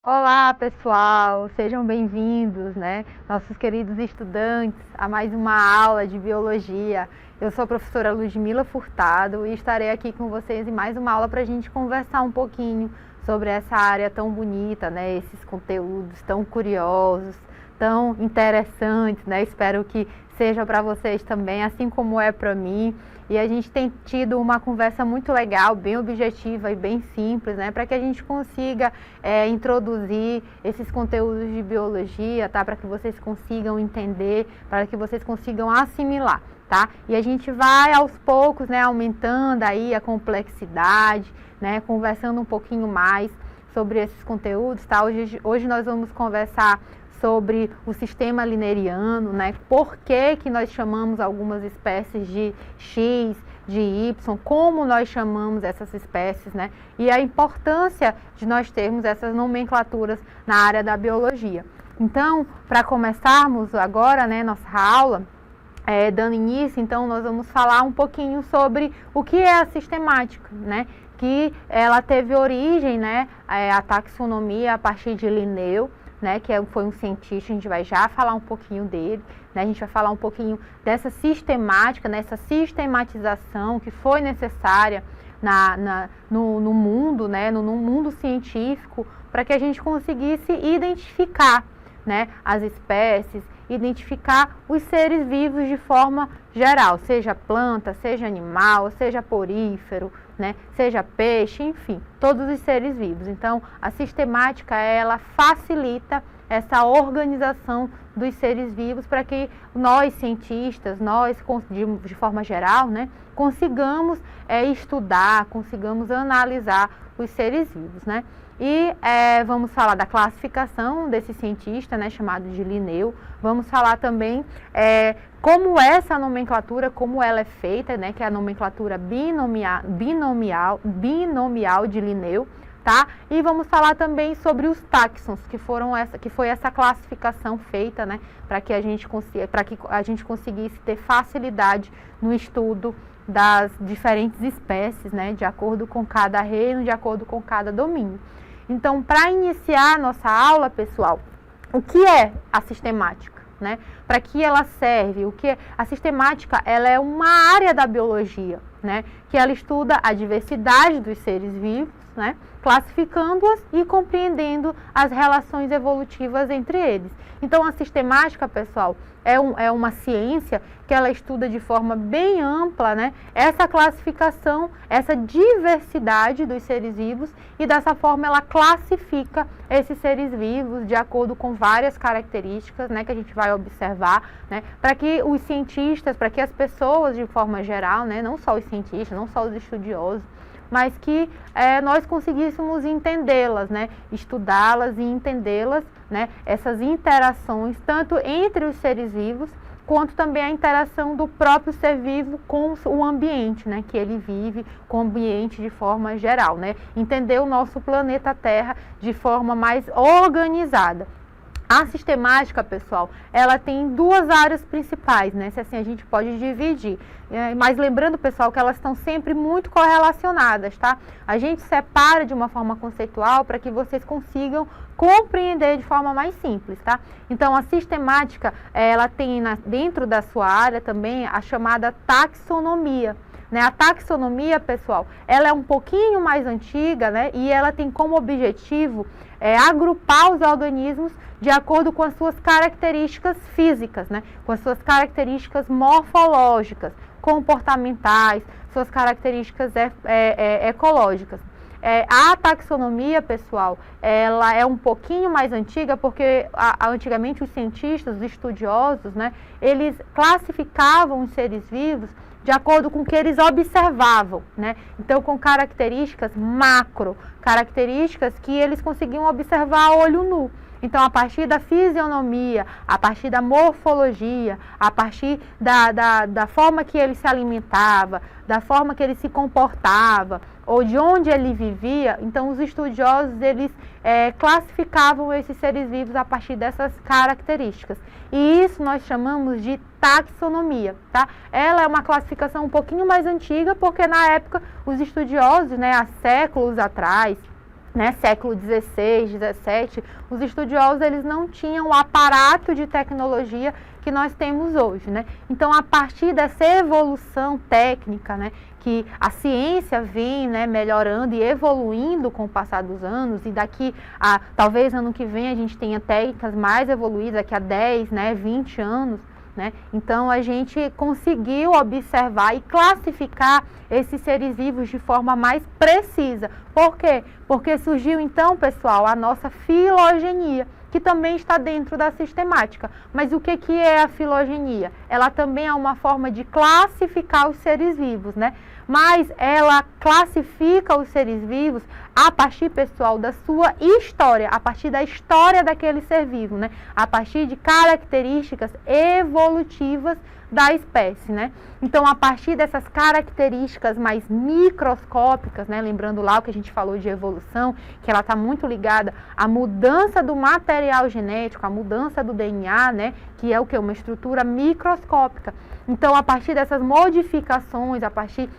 Olá, pessoal, sejam bem-vindos, nossos queridos estudantes, a mais uma aula de biologia. Eu sou a professora Ludmila Furtado e estarei aqui com vocês em mais uma aula para a gente conversar um pouquinho sobre essa área tão bonita, esses conteúdos tão curiosos, tão interessantes, Espero que seja para vocês também, assim como é para mim. E a gente tem tido uma conversa muito legal, bem objetiva e bem simples, para que a gente consiga introduzir esses conteúdos de biologia, tá? Para que vocês consigam entender, para que vocês consigam assimilar, tá? E a gente vai aos poucos, aumentando aí a complexidade, conversando um pouquinho mais sobre esses conteúdos, tá? Hoje nós vamos conversar sobre o sistema lineriano, por que nós chamamos algumas espécies de X, de Y, como nós chamamos essas espécies, e a importância de nós termos essas nomenclaturas na área da biologia. Então, para começarmos agora, nossa aula, dando início, então nós vamos falar um pouquinho sobre o que é a sistemática, que ela teve origem, a taxonomia a partir de Linneu, que foi um cientista. A gente vai já falar um pouquinho dele, a gente vai falar um pouquinho dessa sistemática, nessa sistematização que foi necessária no mundo, no mundo científico, para que a gente conseguisse identificar, as espécies, identificar os seres vivos de forma geral, seja planta, seja animal, seja porífero, seja peixe, enfim, todos os seres vivos. Então, a sistemática, ela facilita essa organização dos seres vivos para que nós, cientistas, nós, de forma geral, consigamos estudar, consigamos analisar os seres vivos, E vamos falar da classificação desse cientista, chamado de Linneu. Vamos falar também como essa nomenclatura, como ela é feita, que é a nomenclatura binomial de Linneu, tá? E vamos falar também sobre os táxons, que foi essa classificação feita, para que a gente conseguisse ter facilidade no estudo das diferentes espécies, de acordo com cada reino, de acordo com cada domínio. Então, para iniciar a nossa aula, pessoal, o que é a sistemática? Para que ela serve? A sistemática, ela é uma área da biologia, que ela estuda a diversidade dos seres vivos, classificando-as e compreendendo as relações evolutivas entre eles. Então, a sistemática, pessoal, é uma ciência que ela estuda de forma bem ampla, essa classificação, essa diversidade dos seres vivos, e dessa forma ela classifica esses seres vivos de acordo com várias características, que a gente vai observar, para que os cientistas, para que as pessoas de forma geral, não só os cientistas, não só os estudiosos, mas que nós conseguíssemos entendê-las, estudá-las e entendê-las, essas interações, tanto entre os seres vivos, quanto também a interação do próprio ser vivo com o ambiente, que ele vive, com o ambiente de forma geral, entender o nosso planeta Terra de forma mais organizada. A sistemática, pessoal, ela tem duas áreas principais, se assim a gente pode dividir. Mas lembrando, pessoal, que elas estão sempre muito correlacionadas, tá? A gente separa de uma forma conceitual para que vocês consigam compreender de forma mais simples, tá? Então, a sistemática, ela tem dentro da sua área também a chamada taxonomia. A taxonomia, pessoal, ela é um pouquinho mais antiga, e ela tem como objetivo agrupar os organismos de acordo com as suas características físicas, com as suas características morfológicas, comportamentais, suas características ecológicas. A taxonomia, pessoal, ela é um pouquinho mais antiga porque antigamente os cientistas, os estudiosos, eles classificavam os seres vivos de acordo com o que eles observavam, Então, com características macro, características que eles conseguiam observar a olho nu. Então, a partir da fisionomia, a partir da morfologia, a partir da forma que ele se alimentava, da forma que ele se comportava, ou de onde ele vivia, então os estudiosos, eles classificavam esses seres vivos a partir dessas características. E isso nós chamamos de taxonomia, tá? Ela é uma classificação um pouquinho mais antiga, porque na época os estudiosos, há séculos atrás, né, século XVI, XVII, os estudiosos eles não tinham o aparato de tecnologia que nós temos hoje, né? Então, a partir dessa evolução técnica, né, que a ciência vem, né, melhorando e evoluindo com o passar dos anos, e daqui a, talvez ano que vem a gente tenha técnicas mais evoluídas, daqui a 10, né, 20 anos, né? Então, a gente conseguiu observar e classificar esses seres vivos de forma mais precisa. Por quê? Porque surgiu, então, pessoal, a nossa filogenia, que também está dentro da sistemática. Mas o que é a filogenia? Ela também é uma forma de classificar os seres vivos, né? Mas ela classifica os seres vivos a partir, pessoal, da sua história, a partir da história daquele ser vivo, né? A partir de características evolutivas da espécie, né? Então, a partir dessas características mais microscópicas, né? Lembrando lá o que a gente falou de evolução, que ela está muito ligada à mudança do material genético, à mudança do DNA, né? Que é o que? Uma estrutura microscópica. Então, a partir dessas modificações, a partir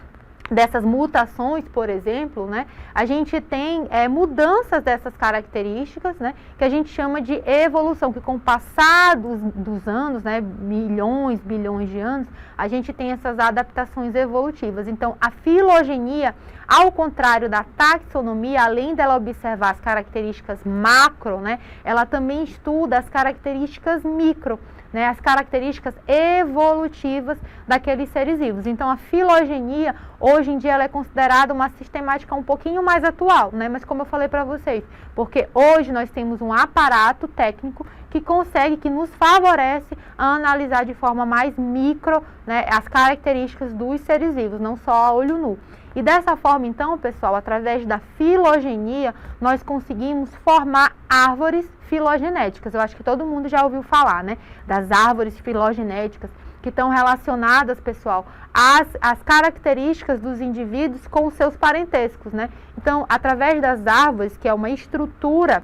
dessas mutações, por exemplo, né, a gente tem mudanças dessas características, né, que a gente chama de evolução, que com o passar dos anos, né, milhões, bilhões de anos, a gente tem essas adaptações evolutivas. Então, a filogenia, ao contrário da taxonomia, além dela observar as características macro, né, ela também estuda as características micro, né, as características evolutivas daqueles seres vivos. Então, a filogenia, hoje em dia, ela é considerada uma sistemática um pouquinho mais atual, né? Mas como eu falei para vocês, porque hoje nós temos um aparato técnico que consegue, que nos favorece a analisar de forma mais micro, né, as características dos seres vivos, não só a olho nu. E dessa forma, então, pessoal, através da filogenia, nós conseguimos formar árvores filogenéticas. Eu acho que todo mundo já ouviu falar, né, das árvores filogenéticas, que estão relacionadas, pessoal, às características dos indivíduos com os seus parentescos, né? Então, através das árvores, que é uma estrutura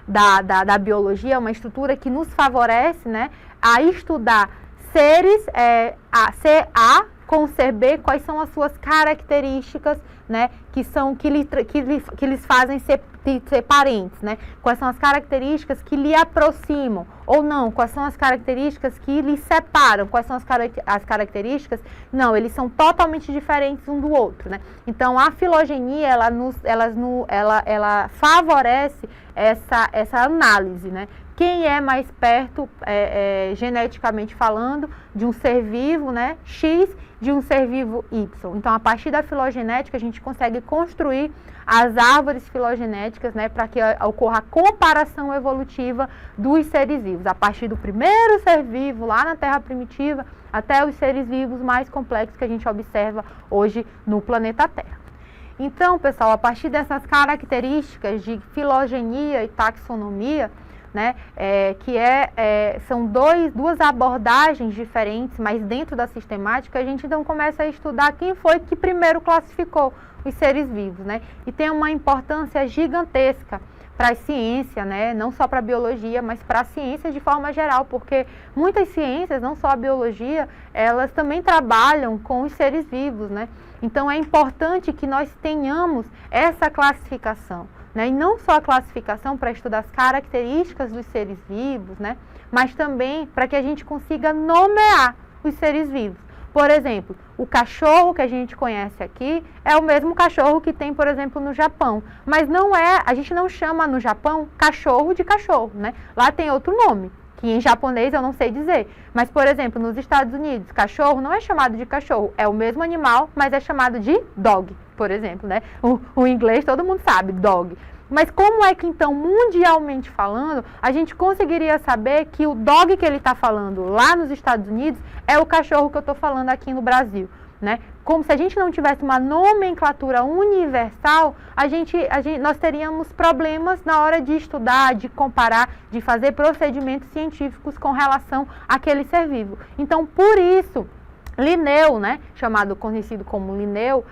da biologia, uma estrutura que nos favorece, né, a estudar seres, A com ser B, quais são as suas características, né, que lhes fazem ser parentes, né? Quais são as características que lhe aproximam ou não? Quais são as características que lhe separam? Quais são as características? Não, eles são totalmente diferentes um do outro, né? Então, a filogenia, ela favorece essa análise, né? Quem é mais perto, geneticamente falando, de um ser vivo, né, X, de um ser vivo Y. Então, a partir da filogenética, a gente consegue construir as árvores filogenéticas, né, para que ocorra a comparação evolutiva dos seres vivos, a partir do primeiro ser vivo, lá na Terra primitiva, até os seres vivos mais complexos que a gente observa hoje no planeta Terra. Então, pessoal, a partir dessas características de filogenia e taxonomia, né, são duas abordagens diferentes, mas dentro da sistemática a gente então começa a estudar quem foi que primeiro classificou os seres vivos, né, e tem uma importância gigantesca para a ciência, né, não só para a biologia, mas para a ciência de forma geral, porque muitas ciências, não só a biologia, elas também trabalham com os seres vivos, né, então é importante que nós tenhamos essa classificação, né? E não só a classificação para estudar as características dos seres vivos, né? Mas também para que a gente consiga nomear os seres vivos. Por exemplo, o cachorro que a gente conhece aqui é o mesmo cachorro que tem, por exemplo, no Japão. Mas a gente não chama no Japão cachorro de cachorro, né? Lá tem outro nome, que em japonês eu não sei dizer. Mas, por exemplo, nos Estados Unidos, cachorro não é chamado de cachorro, é o mesmo animal, mas é chamado de dog, por exemplo, né? O inglês todo mundo sabe, dog. Mas como é que, então, mundialmente falando, a gente conseguiria saber que o dog que ele está falando lá nos Estados Unidos é o cachorro que eu estou falando aqui no Brasil, né? Como se a gente não tivesse uma nomenclatura universal, nós teríamos problemas na hora de estudar, de comparar, de fazer procedimentos científicos com relação àquele ser vivo. Então, por isso, Linneu, né, conhecido como Linneu,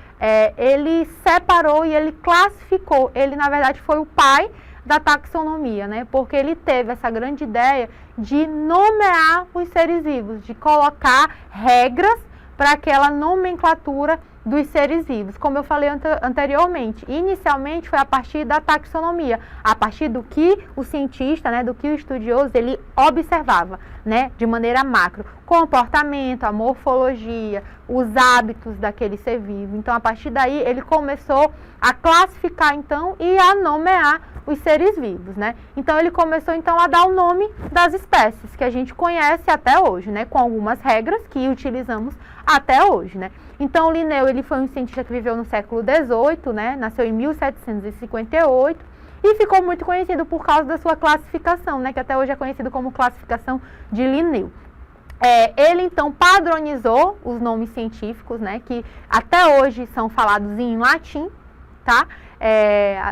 ele separou e ele classificou. Ele, na verdade, foi o pai da taxonomia, né, porque ele teve essa grande ideia de nomear os seres vivos, de colocar regras para aquela nomenclatura dos seres vivos, como eu falei anteriormente. Inicialmente foi a partir da taxonomia, a partir do que o cientista, né, do que o estudioso, ele observava, né, de maneira macro, comportamento, a morfologia, os hábitos daquele ser vivo. Então, a partir daí, ele começou a classificar, então, e a nomear os seres vivos, né? Então, ele começou, então, a dar o nome das espécies que a gente conhece até hoje, né, com algumas regras que utilizamos até hoje, né? Então, Linneu, ele foi um cientista que viveu no século XVIII, né? Nasceu em 1758 e ficou muito conhecido por causa da sua classificação, né? Que até hoje é conhecido como classificação de Linneu. Ele, então, padronizou os nomes científicos, né? Que até hoje são falados em latim, tá?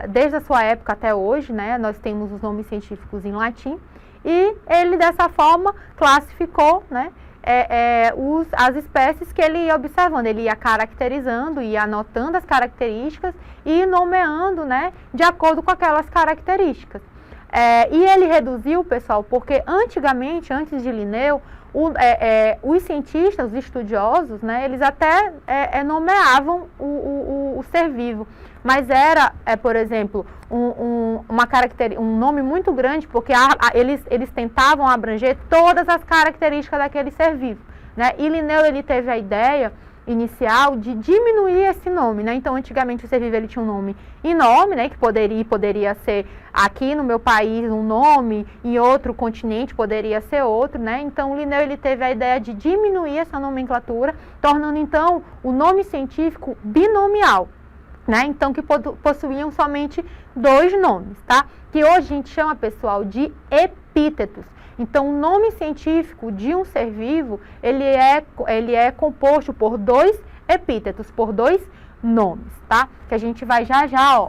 Desde a sua época até hoje, né? Nós temos os nomes científicos em latim. E ele, dessa forma, classificou, né? As espécies que ele ia observando, ele ia caracterizando, ia anotando as características e nomeando, né, de acordo com aquelas características. E ele reduziu, pessoal, porque antigamente, antes de Linneu, os cientistas, os estudiosos, né, eles até nomeavam o ser vivo, mas era, por exemplo, um nome muito grande, porque eles tentavam abranger todas as características daquele ser vivo, né? E Linneu, ele teve a ideia inicial de diminuir esse nome, né? Então, antigamente o ser vivo, ele tinha um nome enorme, né? Que poderia ser aqui no meu país um nome, em outro continente poderia ser outro, né? Então, Linneu, ele teve a ideia de diminuir essa nomenclatura, tornando então o nome científico binomial, né? Então, que possuíam somente 2 nomes, tá? Que hoje a gente chama, pessoal, de epítetos. Então, o nome científico de um ser vivo, ele é composto por 2 epítetos, por 2 nomes, tá? Que a gente vai já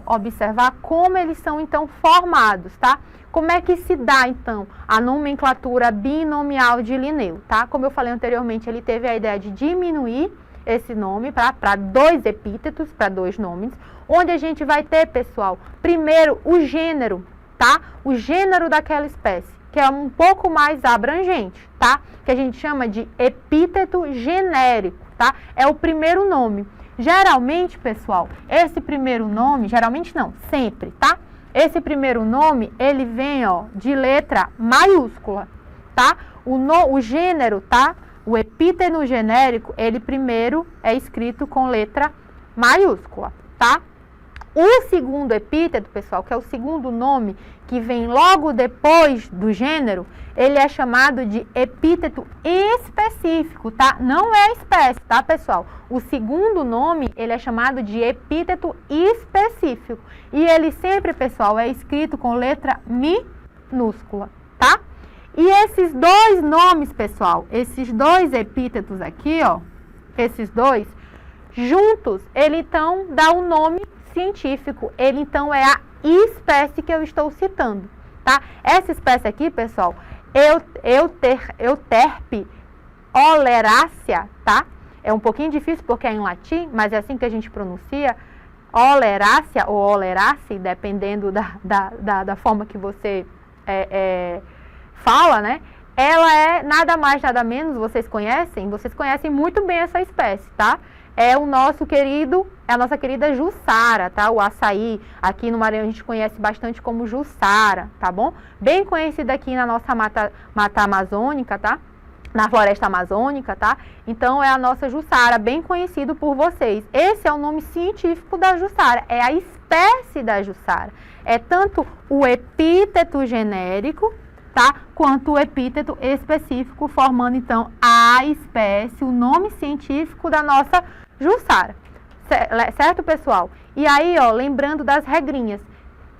observar como eles são, então, formados, tá? Como é que se dá, então, a nomenclatura binomial de Linneu, tá? Como eu falei anteriormente, ele teve a ideia de diminuir esse nome para 2 epítetos, para 2 nomes, onde a gente vai ter, pessoal, primeiro o gênero, tá? O gênero daquela espécie, que é um pouco mais abrangente, tá? Que a gente chama de epíteto genérico, tá? É o primeiro nome. Geralmente, pessoal, esse primeiro nome, geralmente não, sempre, tá? Esse primeiro nome, ele vem, ó, de letra maiúscula, tá? O gênero, tá? O epíteto genérico, ele primeiro é escrito com letra maiúscula, tá? O segundo epíteto, pessoal, que é o segundo nome que vem logo depois do gênero, ele é chamado de epíteto específico, tá? Não é espécie, tá, pessoal? O segundo nome, ele é chamado de epíteto específico. E ele sempre, pessoal, é escrito com letra minúscula, tá? E esses 2 nomes, pessoal, esses 2 epítetos aqui, ó, esses 2, juntos, ele então dá um nome científico. Ele então é a espécie que eu estou citando, tá? Essa espécie aqui, pessoal, Euterpe oleracea, tá? É um pouquinho difícil porque é em latim, mas é assim que a gente pronuncia, oleracea ou oleraceae, dependendo da forma que você fala, né? Ela é nada mais, nada menos, vocês conhecem muito bem essa espécie, tá? É a nossa querida Jussara, tá? O açaí, aqui no Maranhão a gente conhece bastante como Jussara, tá bom? Bem conhecida aqui na nossa mata amazônica, tá? Na floresta amazônica, tá? Então, é a nossa Jussara, bem conhecido por vocês. Esse é o nome científico da Jussara, é a espécie da Jussara. É tanto o epíteto genérico, tá? Quanto o epíteto específico, formando, então, a espécie, o nome científico da nossa Jussara. Certo, pessoal? E aí, ó, lembrando das regrinhas,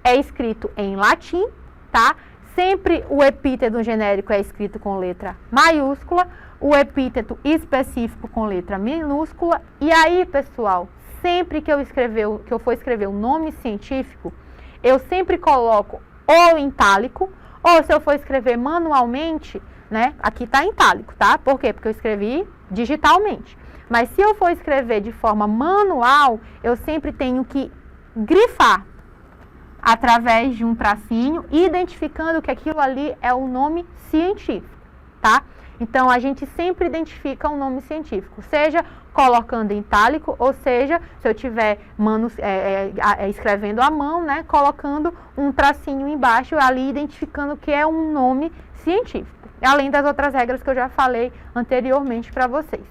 é escrito em latim, tá? Sempre o epíteto genérico é escrito com letra maiúscula, o epíteto específico com letra minúscula. E aí, pessoal, sempre que eu for escrever um nome científico, eu sempre coloco ou em itálico, ou se eu for escrever manualmente, né? Aqui tá em itálico, tá? Por quê? Porque eu escrevi digitalmente. Mas se eu for escrever de forma manual, eu sempre tenho que grifar através de um tracinho, identificando que aquilo ali é o nome científico, tá? Então, a gente sempre identifica um nome científico, seja colocando em itálico, ou seja, se eu estiver escrevendo à mão, né, colocando um tracinho embaixo, ali identificando que é um nome científico, além das outras regras que eu já falei anteriormente para vocês.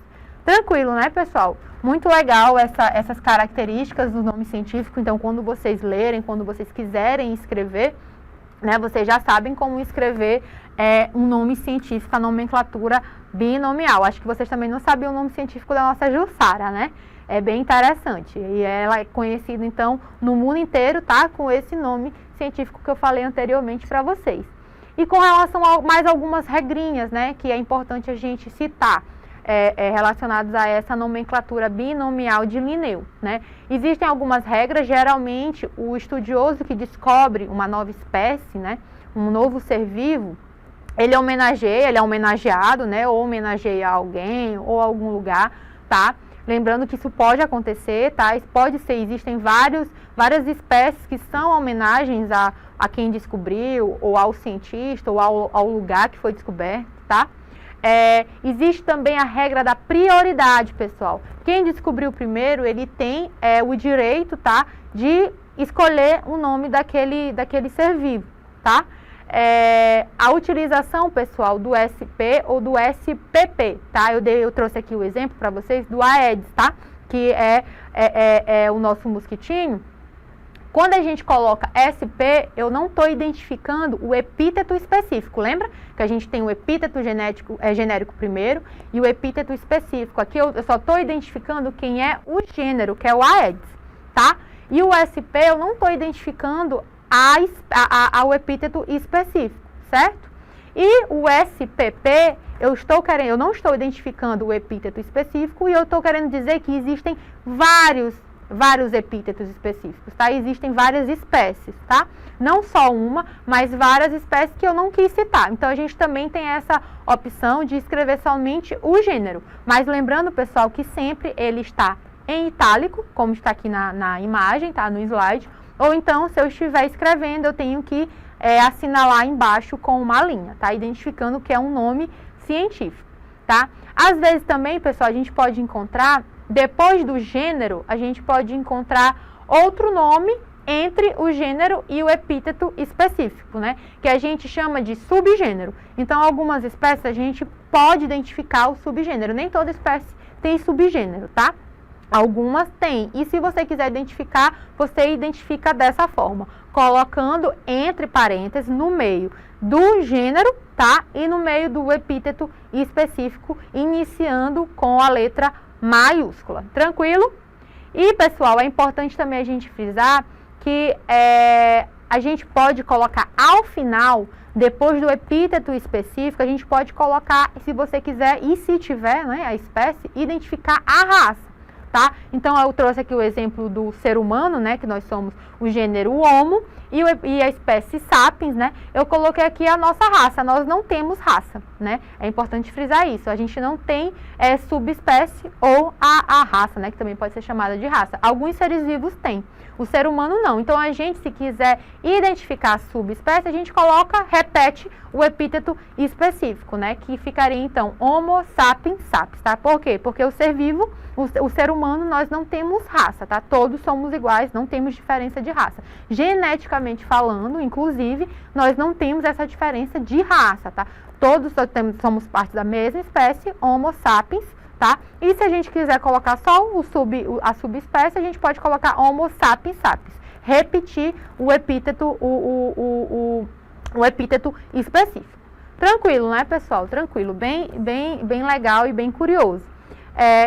Tranquilo, né, pessoal? Muito legal essas características do nome científico. Então, quando vocês lerem, quando vocês quiserem escrever, né, vocês já sabem como escrever um nome científico, a nomenclatura binomial. Acho que vocês também não sabiam o nome científico da nossa Jussara, né? É bem interessante. E ela é conhecida, então, no mundo inteiro, tá? Com esse nome científico que eu falei anteriormente para vocês. E com relação a mais algumas regrinhas, né, que é importante a gente citar, relacionados a essa nomenclatura binomial de Linneu, né? Existem algumas regras. Geralmente o estudioso que descobre uma nova espécie, né, um novo ser vivo, ele é homenageado, né, ou homenageia alguém ou algum lugar, tá? Lembrando que isso pode acontecer, tá? Isso pode ser, existem várias espécies que são homenagens a quem descobriu, ou ao cientista, ou ao lugar que foi descoberto, tá? Existe também a regra da prioridade, pessoal. Quem descobriu primeiro, ele tem o direito, tá, de escolher o nome daquele ser vivo, tá? A utilização, pessoal, do SP ou do SPP, tá? Eu trouxe aqui o exemplo para vocês do Aedes, tá? Que é o nosso mosquitinho. Quando a gente coloca SP, eu não estou identificando o epíteto específico. Lembra que a gente tem o epíteto genérico primeiro e o epíteto específico. Aqui eu só estou identificando quem é o gênero, que é o Aedes, tá? E o SP eu não estou identificando o epíteto específico, certo? E o SPP, eu não estou identificando o epíteto específico e eu estou querendo dizer que existem vários epítetos específicos, tá? Existem várias espécies, tá? Não só uma, mas várias espécies que eu não quis citar. Então, a gente também tem essa opção de escrever somente o gênero. Mas lembrando, pessoal, que sempre ele está em itálico, como está aqui na imagem, tá? No slide. Ou então, se eu estiver escrevendo, eu tenho que assinalar embaixo com uma linha, tá? Identificando que é um nome científico, tá? Às vezes também, pessoal, a gente pode encontrar, depois do gênero, a gente pode encontrar outro nome entre o gênero e o epíteto específico, né? Que a gente chama de subgênero. Então, algumas espécies a gente pode identificar o subgênero. Nem toda espécie tem subgênero, tá? Algumas têm. E se você quiser identificar, você identifica dessa forma, colocando entre parênteses no meio do gênero, tá? E no meio do epíteto específico, iniciando com a letra maiúscula. Tranquilo? E, pessoal, é importante também a gente frisar que a gente pode colocar ao final, depois do epíteto específico, a gente pode colocar, se você quiser, e se tiver, né, a espécie, identificar a raça, tá? Então, eu trouxe aqui o exemplo do ser humano, né, que nós somos o gênero Homo, e a espécie Sapiens, né? Eu coloquei aqui a nossa raça, nós não temos raça, né? É importante frisar isso, a gente não tem subespécie ou a raça, né? Que também pode ser chamada de raça. Alguns seres vivos têm, o ser humano não. Então, a gente, se quiser identificar a subespécie, a gente repete o epíteto específico, né? Que ficaria, então, Homo sapiens sapiens, tá? Por quê? Porque o ser vivo, o ser humano, nós não temos raça, tá? Todos somos iguais, não temos diferença de raça. Geneticamente falando, inclusive, nós não temos essa diferença de raça, tá? Todos somos parte da mesma espécie, Homo sapiens, tá? E se a gente quiser colocar só a subespécie, a gente pode colocar Homo sapiens sapiens. Repetir o epíteto, o epíteto específico. Tranquilo, né, pessoal? Tranquilo, bem legal e bem curioso.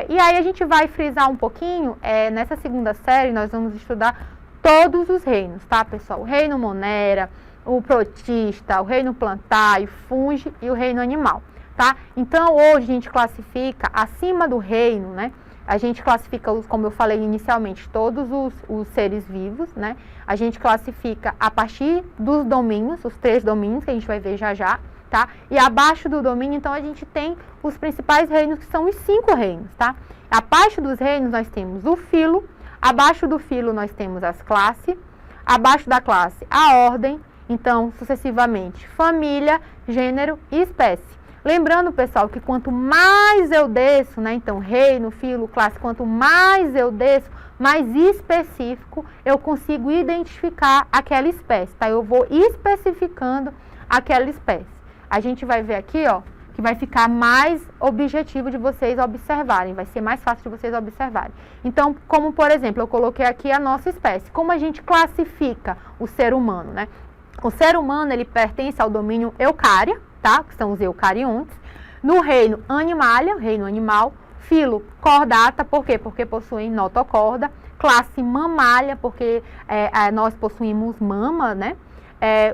E aí a gente vai frisar um pouquinho, nessa segunda série nós vamos estudar todos os reinos, tá, pessoal? O reino Monera, o protista, o reino plantae, fungi e o reino animal, tá? Então, hoje a gente classifica acima do reino, né? A gente classifica, como eu falei inicialmente, todos os seres vivos, né? A gente classifica a partir dos domínios, os 3 domínios que a gente vai ver já, tá? E abaixo do domínio, então, a gente tem os principais reinos, que são os 5 reinos, tá? Abaixo dos reinos, nós temos o filo, abaixo do filo, nós temos as classes, abaixo da classe, a ordem, então, sucessivamente, família, gênero e espécie. Lembrando, pessoal, que quanto mais eu desço, né, então reino, filo, classe, quanto mais eu desço, mais específico eu consigo identificar aquela espécie, tá? Eu vou especificando aquela espécie. A gente vai ver aqui, ó, que vai ficar mais objetivo de vocês observarem, vai ser mais fácil de vocês observarem. Então, como por exemplo, eu coloquei aqui a nossa espécie. Como a gente classifica o ser humano, né? O ser humano, ele pertence ao domínio Eucária, tá? Que são os eucariontes. No reino Animalia, reino animal. Filo, cordata, por quê? Porque possuem notocorda. Classe mamália, porque nós possuímos mama, né?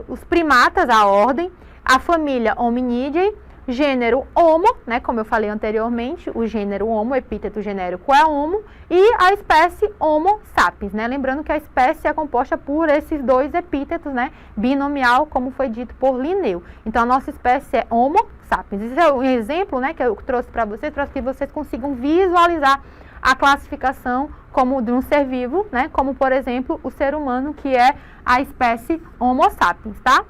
Os primatas, a ordem. A família Hominidae. Gênero Homo, né? Como eu falei anteriormente, o gênero Homo, epíteto genérico é Homo. E a espécie Homo sapiens, né? Lembrando que a espécie é composta por esses dois epítetos, né? Binomial, como foi dito por Linneu. Então, a nossa espécie é Homo sapiens. Esse é um exemplo, né, que eu trouxe para que vocês consigam visualizar a classificação como de um ser vivo, né? Como, por exemplo, o ser humano, que é a espécie Homo sapiens, tá?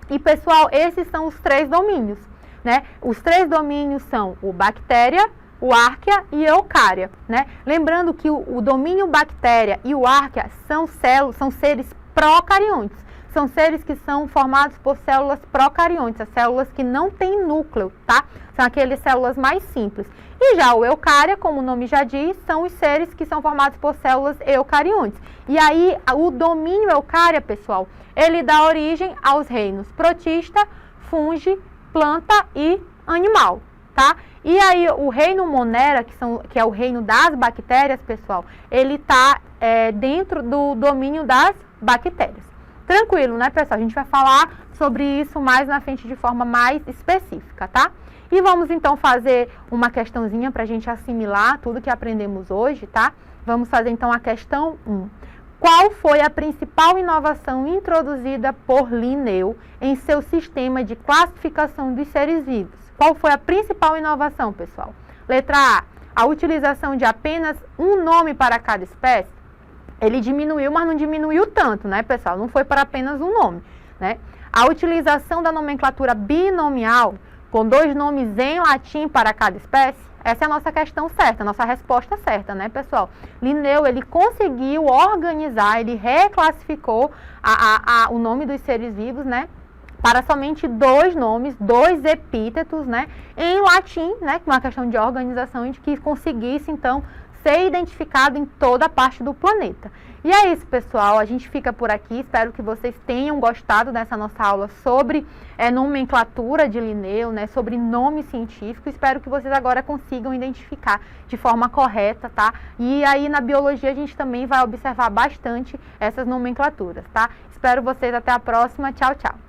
E, pessoal, esses são os 3 domínios, né? Os 3 domínios são o bactéria, o árquea e eucária, né? Lembrando que o domínio bactéria e o árquea são seres procariontes. São seres que são formados por células procariontes, as células que não têm núcleo, tá? São aquelas células mais simples. E já o eucária, como o nome já diz, são os seres que são formados por células eucariontes. E aí, o domínio eucária, pessoal, ele dá origem aos reinos protista, fungi, planta e animal, tá? E aí, o reino Monera, que é o reino das bactérias, pessoal, ele está dentro do domínio das bactérias. Tranquilo, né, pessoal? A gente vai falar sobre isso mais na frente de forma mais específica, tá? E vamos, então, fazer uma questãozinha para a gente assimilar tudo que aprendemos hoje, tá? Vamos fazer, então, a questão 1. Qual foi a principal inovação introduzida por Linneu em seu sistema de classificação dos seres vivos? Qual foi a principal inovação, pessoal? Letra A, a utilização de apenas um nome para cada espécie. Ele diminuiu, mas não diminuiu tanto, né, pessoal? Não foi para apenas um nome, né? A utilização da nomenclatura binomial, com 2 nomes em latim para cada espécie. Essa é a nossa questão certa, a nossa resposta certa, né, pessoal? Linneu, ele conseguiu organizar, ele reclassificou o nome dos seres vivos, né, para somente 2 nomes, 2 epítetos, né, em latim, né, uma questão de organização e de que conseguisse, então, ser identificado em toda a parte do planeta. E é isso, pessoal, a gente fica por aqui, espero que vocês tenham gostado dessa nossa aula sobre nomenclatura de Linneu, né, sobre nome científico, espero que vocês agora consigam identificar de forma correta, tá? E aí na biologia a gente também vai observar bastante essas nomenclaturas, tá? Espero vocês até a próxima, tchau, tchau!